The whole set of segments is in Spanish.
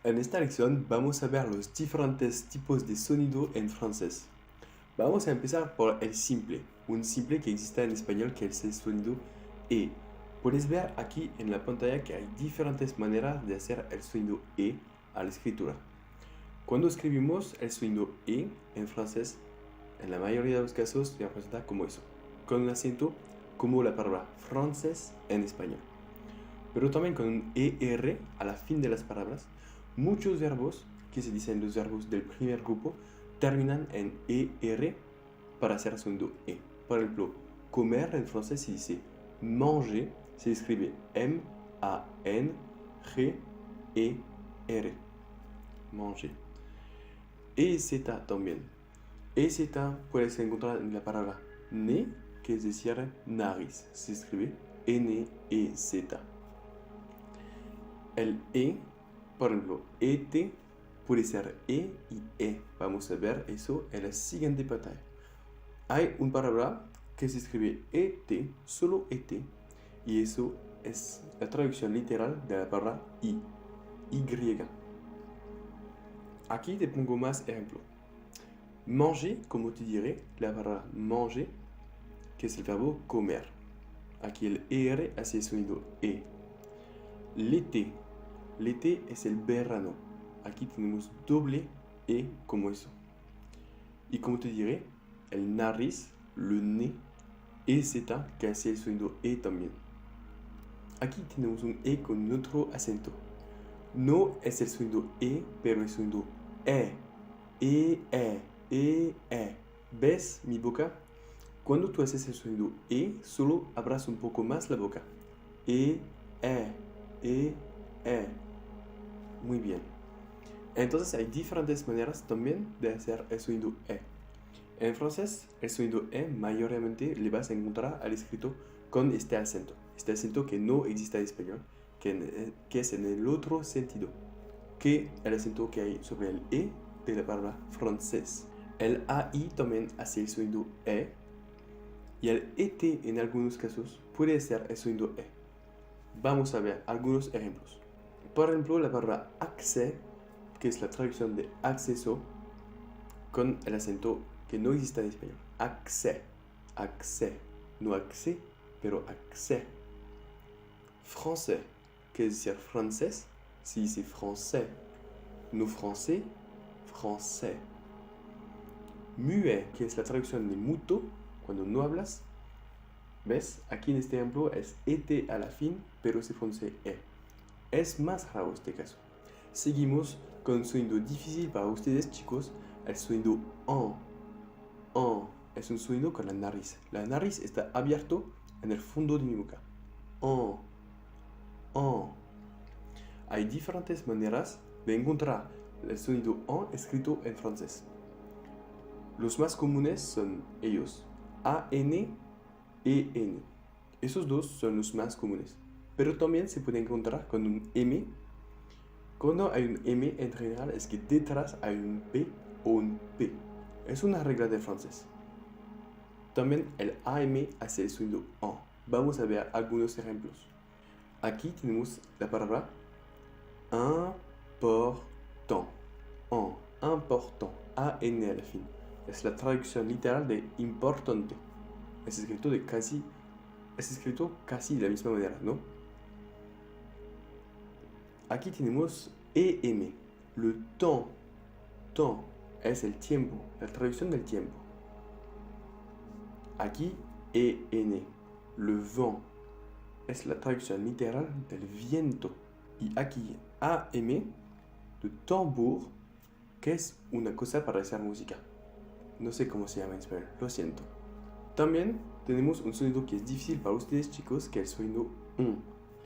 En esta lección vamos a ver los diferentes tipos de sonido en francés. Vamos a empezar por el simple, un simple que existe en español que es el sonido E. Puedes ver aquí en la pantalla que hay diferentes maneras de hacer el sonido E a la escritura. Cuando escribimos el sonido E en francés, en la mayoría de los casos se representa como eso, con un acento como la palabra francés en español. Pero también con un ER a la fin de las palabras, muchos verbos que se dicen los verbos del primer grupo terminan en ER para hacer sonido E. Por ejemplo, comer en francés se dice manger, se escribe M-A-N-G-E-R. Manger. EZ también. EZ puedes encontrar en la palabra ne, que es decir nariz, se escribe N-E-Z. El E, por ejemplo, ET puede ser E y E. Vamos a ver eso en la siguiente pantalla. Hay una palabra que se escribe ET, solo ET, y eso es la traducción literal de la palabra I, Y. Aquí te pongo más ejemplo. Manger, como te diré, la palabra manger, que es el verbo comer. Aquí el ER hace el sonido E. L'été. L'été es el verano. Aquí tenemos doble E como eso. Y como te diré, el nariz, le nez, EZ, que hace el sonido E también. Aquí tenemos un E con otro acento. No es el sonido E, pero el sonido E. E. ¿Ves mi boca? Cuando tú haces el sonido E, solo abras un poco más la boca. E. Muy bien. Entonces hay diferentes maneras también de hacer el sonido E. En francés, el sonido E mayormente le vas a encontrar al escrito con este acento que no existe en español, que es en el otro sentido que el acento que hay sobre el E de la palabra francés. El AI también hace el sonido E y el ET en algunos casos puede hacer el sonido E. Vamos a ver algunos ejemplos. Por ejemplo, la palabra accès, que es la traducción de acceso, con el acento que no existe en español. Accès. No accès, pero accès. Français, que es decir francés, se dice français. No français, français. Muet, que es la traducción de muto, cuando no hablas. ¿Ves? Aquí en este ejemplo es ET a la fin, pero se pronuncia E. Es más raro este caso. Seguimos con un sonido difícil para ustedes, chicos, el sonido en. Es un sonido con la nariz. La nariz está abierto en el fondo de mi boca. En. Hay diferentes maneras de encontrar el sonido en escrito en francés. Los más comunes son ellos, A-N, E-N. Esos dos son los más comunes. Pero también se puede encontrar con un M. Cuando hay un M, en general es que detrás hay un P o un P. Es una regla de francés. También el AM hace el sonido en. Vamos a ver algunos ejemplos. Aquí tenemos la palabra important. Important. A-N a la fin. Es la traducción literal de importante. Es escrito casi de la misma manera, ¿no? Aquí tenemos EM, le temps. Temps es el tiempo, la traducción del tiempo. Aquí EN, le vent, es la traducción literal del viento. Y aquí AM, de tambour, que es una cosa para hacer música. No sé cómo se llama en español, lo siento. También tenemos un sonido que es difícil para ustedes, chicos, que es el sonido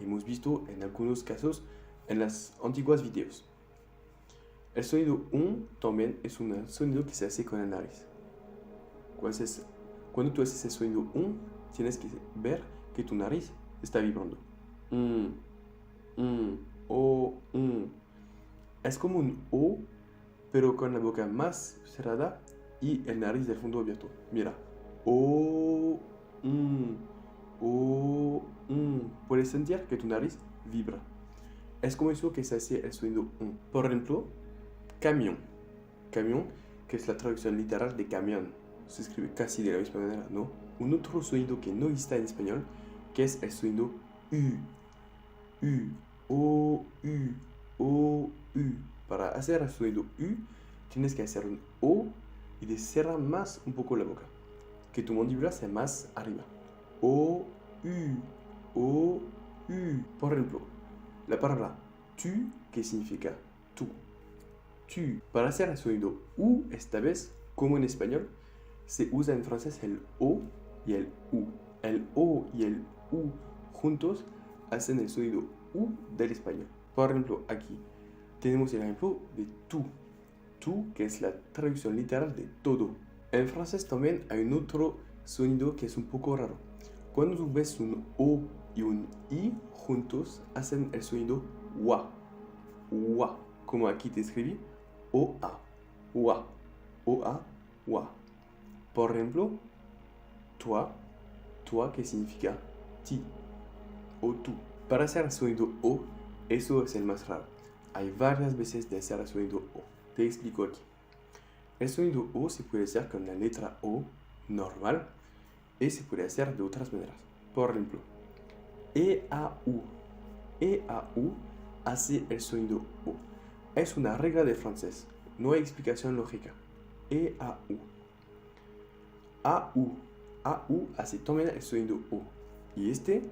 hemos visto en algunos casos en las antiguas videos. El sonido también es un sonido que se hace con la nariz. Cuando tú haces el sonido tienes que ver que tu nariz está vibrando. Es como un O, pero con la boca más cerrada y el nariz del fondo abierto. Mira. Puedes sentir que tu nariz vibra. es como eso que se hace el sonido un. Por ejemplo, camión. Camión, que es la traducción literal de camión. Se escribe casi de la misma manera, ¿no? Un otro sonido que no está en español, que es el sonido U. U. O, U. O, U. Para hacer el sonido U, tienes que hacer un O y de cerrar más un poco la boca. Que tu mandíbula sea más arriba. O, U. O, U. Por ejemplo, la palabra tu, que significa tú. Tu. Para hacer el sonido U, esta vez, como en español, se usa en francés el O y el U. El O y el U juntos hacen el sonido U del español. Por ejemplo, aquí tenemos el ejemplo de tú. Tú, que es la traducción literal de todo. En francés también hay un otro sonido que es un poco raro. Cuando tú ves un O y un I juntos, hacen el sonido wa. Wa. Como aquí te escribí, O-A. Wa. O-A. Wa. Por ejemplo, toi. Toi, que significa ti o tú. Para hacer el sonido O, eso es el más raro. Hay varias veces de hacer el sonido O. Te explico aquí. El sonido O se puede hacer con la letra O normal y se puede hacer de otras maneras. Por ejemplo, E-A-U. E-A-U hace el sonido O. Es una regla de francés. No hay explicación lógica. E-A-U. A-U. A-U hace también el sonido O. Y este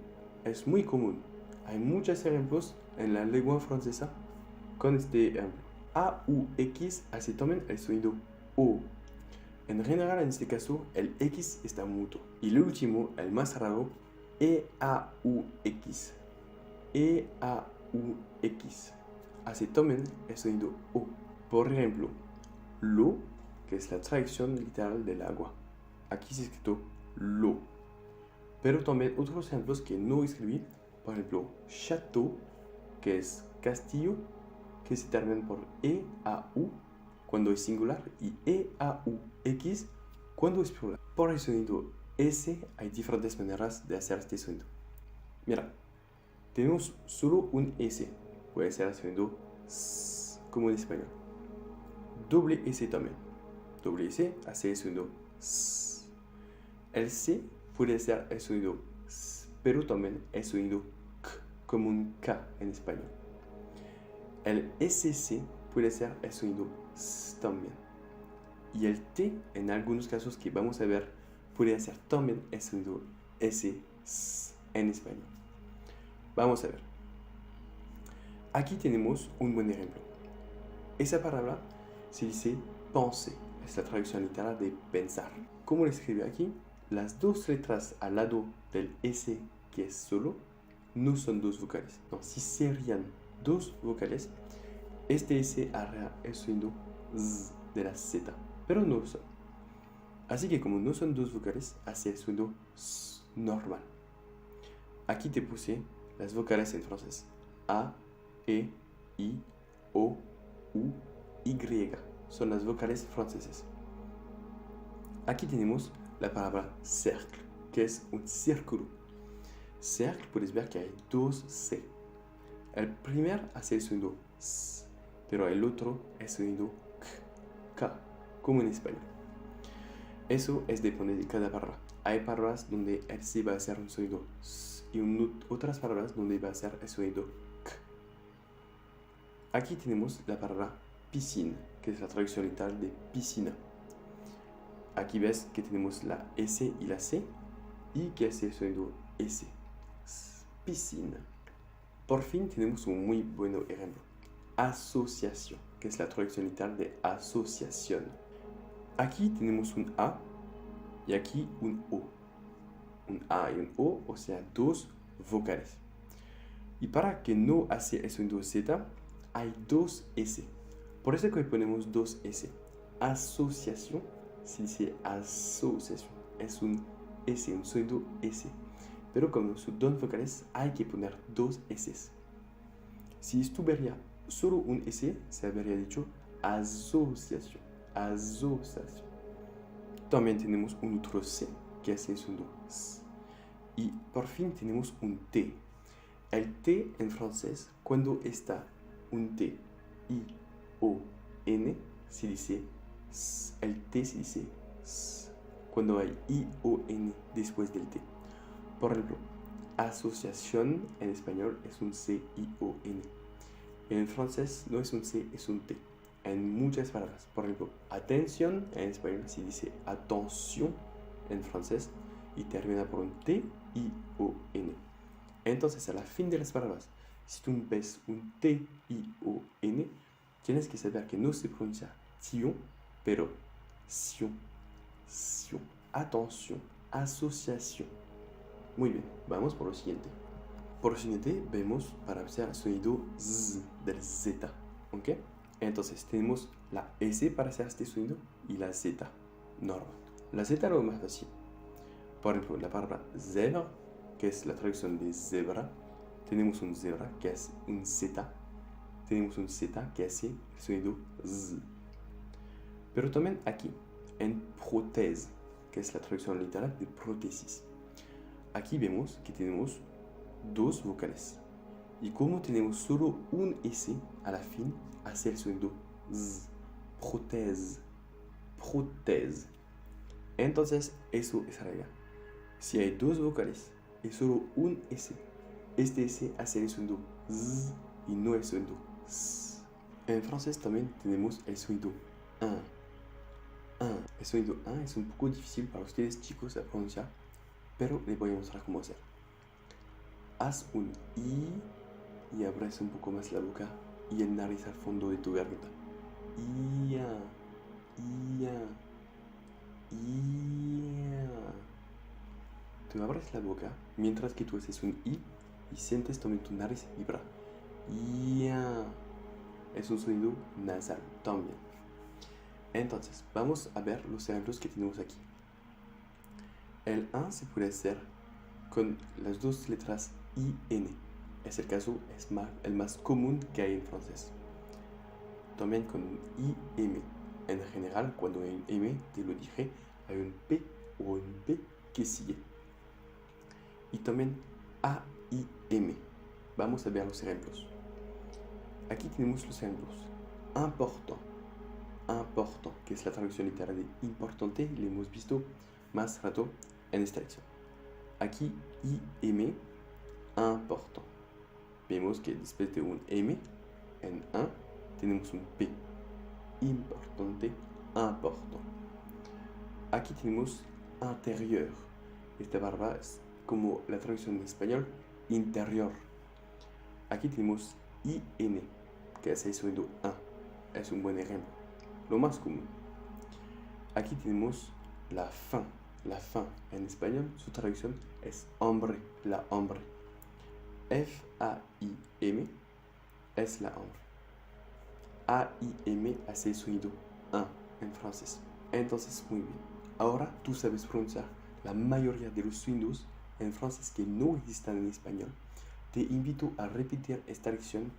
es muy común. Hay muchos ejemplos en la lengua francesa con este ejemplo. A-U-X hace también el sonido O. En general, en este caso, el X está mudo. Y el último, el más raro, E-A-U-X. E-A-U-X hace también el sonido O. Por ejemplo, l'eau, que es la traducción literal del agua. Aquí se escrito l'eau. Pero también otros ejemplos que no escribí. Por ejemplo, château, que es castillo, que se termina por E-A-U cuando es singular y E-A-U-X cuando es plural. Por el sonido S hay diferentes maneras de hacer este sonido. Mira, tenemos solo un S. Puede ser el sonido S, como en español. Doble S también. Doble S hace el sonido S. El C puede ser el sonido S, pero también el sonido K, como un K en español. El SC puede ser el sonido S también. Y el T, en algunos casos que vamos a ver, puede hacer también el sonido S en español. Vamos a ver. Aquí tenemos un buen ejemplo. Esa palabra se dice penser. Es la traducción literal de pensar. ¿Cómo lo escribe aquí? Las dos letras al lado del S, que es solo, no son dos vocales. No, si serían dos vocales, este S hará el sonido Z de la Z, pero no son. Así que como no son dos vocales, hace el sonido S normal. Aquí te puse las vocales en francés. A, E, I, O, U, Y. Son las vocales francesas. Aquí tenemos la palabra cercle, que es un círculo. Cercle, puedes ver que hay dos C. El primer hace el sonido S, pero el otro es el sonido K, como en español. Eso es depende de cada palabra. Hay palabras donde el C va a hacer un sonido S y otras palabras donde va a hacer el sonido K. Aquí tenemos la palabra piscine, que es la traducción literal de piscina. Aquí ves que tenemos la S y la C y que hace el sonido S. Piscina. Por fin tenemos un muy buen ejemplo. Asociación, que es la traducción literal de asociación. Aquí tenemos un A y aquí un O. Un A y un O, o sea, dos vocales. Y para que no hace el sonido Z, hay dos S. Por eso que ponemos dos S. Asociación, se dice asociación. Es un S, un sonido S. Pero como son dos vocales, hay que poner dos S. Si estuviera solo un S, se habría dicho asociación. Asociación. También tenemos un otro C, que hace el sonido S. Y por fin tenemos un T. El T en francés, cuando está un T, I, O, N, se dice S. El T se dice S. Cuando hay I, O, N después del T. Por ejemplo, asociación en español es un C, I, O, N. En francés no es un C, es un T. En muchas palabras. Por ejemplo, atención en español se dice attention en francés y termina por un T, I, O, N. Entonces, a la fin de las palabras, si tú ves un T, I, O, N, tienes que saber que no se pronuncia tion, pero sion, sion. Atención, asociación. Muy bien, vamos por lo siguiente. Por lo siguiente, vemos para hacer el sonido Z del Z. ¿Ok? Entonces, tenemos la S para hacer este sonido y la Z normal. La Z lo más fácil. Por ejemplo, la palabra zebra, que es la traducción de zebra, tenemos un zebra que es un Z. Tenemos un Z que hace el sonido Z. Pero también aquí, en prothèse, que es la traducción literal de prótesis. Aquí vemos que tenemos dos vocales. Y como tenemos solo un S a la fin, hace el sonido Z. Prothèse. Prothèse. Entonces, eso es regla. Si hay dos vocales y solo un S, este S hace el sonido Z y no el sonido S. En francés también tenemos el sonido un. El sonido un es un poco difícil para ustedes chicos a pronunciar, pero les voy a mostrar cómo hacer. Haz un I y abres un poco más la boca y el nariz al fondo de tu garganta. Ia, ia, ia. Tú abres la boca mientras que tú haces un I y sientes también tu nariz vibrar. Ia. Es un sonido nasal también. Entonces, vamos a ver los ejemplos que tenemos aquí. El 1 se puede hacer con las dos letras IN. Es el caso, es el más común que hay en francés. También con IM. En general, cuando hay un M, te lo dije, hay un P o un P que sigue. Y también AIM. Vamos a ver los ejemplos. Aquí tenemos los ejemplos. Important. Important, que es la traducción literal de importante, lo hemos visto más rato en esta lección. Aquí IM, important. Vemos que después de un M en un tenemos un P. Importante, important. Aquí tenemos intérieur. Esta barba es como la traducción en español, interior. Aquí tenemos IN, que es el sonido un. Es un buen ejemplo. Lo más común. Aquí tenemos la fin. La fin en español, su traducción es hombre, la hombre. F-A-I-M es la hombre. A-I-M hace el sonido un en francés. Entonces, muy bien. Ahora tú sabes pronunciar la mayoría de los sonidos en francés que no existan en español. Te invito a repetir esta lección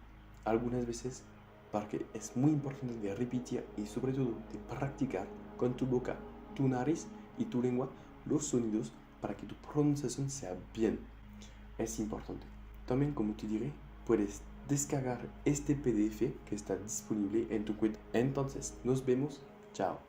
algunas veces porque es muy importante de repetir y sobre todo de practicar con tu boca, tu nariz y tu lengua los sonidos para que tu pronunciación sea bien. Es importante. También, como te diré, puedes descargar este PDF que está disponible en tu cuenta. Entonces, nos vemos. Chao.